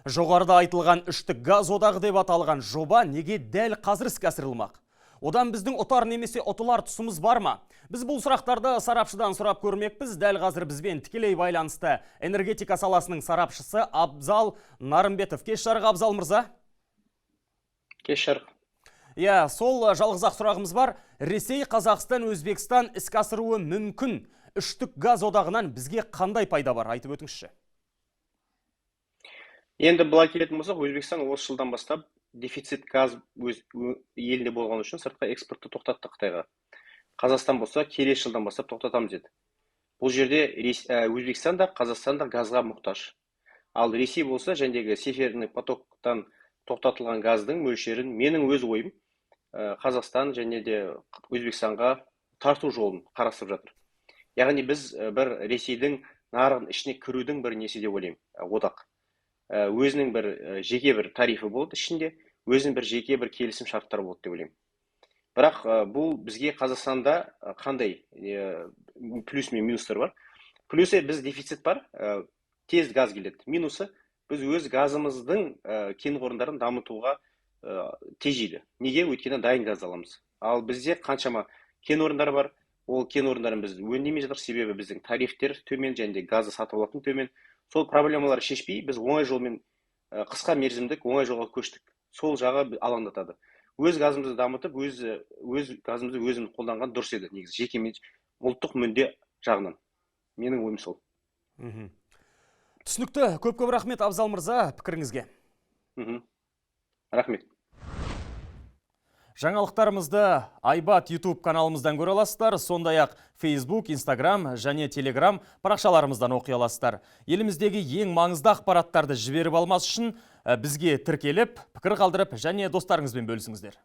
Жоғарыда айтылған үштік газ одағы деп аталған жоба неге дәл қазір іске асырылмақ? Одан біздің ұтар немесе ұтылар тұсымыз бар ма? Біз бұл сұрақтарды сарапшыдан сұрап көрмекпіз. Дәл қазір бізбен тікелей байланысты энергетика саласының сарапшысы Абзал Нарымбетов. Кеш жарық, Абзал мырза. Кеш жарық. Сол жалғыз-ақ сұрағымыз бар. Ресей, Қазақстан, Өзбекстан іске асыруы мүмкін үштік газ одағынан бізге қандай пайда бар? Айтып өтіңізші. Енді былай келетін болсақ, Өзбекстан осы жылдан бастап дефицит газ өз елінде болған үшін сыртқа экспортты тоқтатты Қытайға. Қазақстан болса, келесі жылдан бастап тоқтатамыз деді. Бұл жерде Өзбекстан да, Қазақстан да газға мұқтаж. Ал Ресей болса, жәндегі северный потоктан тоқтатылған газдың мөлшерін, менің өз ойым, Қазақстан және де Өзбекстанға тарту жолын қарастырып жатыр. Яғни біз бір Ресейдің нарығын ішіне кірудің бір несі деп ойлаймын, одақ. Өзінің бір жеке бір тарифі болады ішінде, өзінің бір жеке бір келісім шарттары болады деп ойлаймын. Бірақ бұл бізге Қазақстанда қандай плюс мен минустар бар? Плюсы біз дефицит бар, тез газ келеді. Минусы біз өз газымыздың кен орындарын дамытуға тежейді. Неге? Өйткені дайын газ аламыз. Ал бізде қаншама кен орындары бар, ол кен орындарын біз өңдемей жатырмыз, себебі біздің тарифтер төмен және газды сатып алатын төмен. Сол проблемаларды шешпей, біз оңай жолмен қысқа мерзімдік оңай жолға көштік. Сол жағы алаңдатады. Өз газымызды дамытып, өз газымызды өзіміз қолданған дұрыс еді, негізі жеке ұлттық мүдде жағынан. Менің ойым сол. Түсінікті. Көп-көп рахмет, Абзал мырза, пікіріңізге. Рахмет. Жаңалықтарымызды Айбат YouTube каналымыздан көре аласыздар, сондай-ақ Facebook, Instagram және Telegram парақшаларымыздан оқи аласыздар. Еліміздегі ең маңызды ақпараттарды жіберіп алмас үшін бізге тіркеліп, пікір қалдырып және достарыңызбен бөлісіңіздер.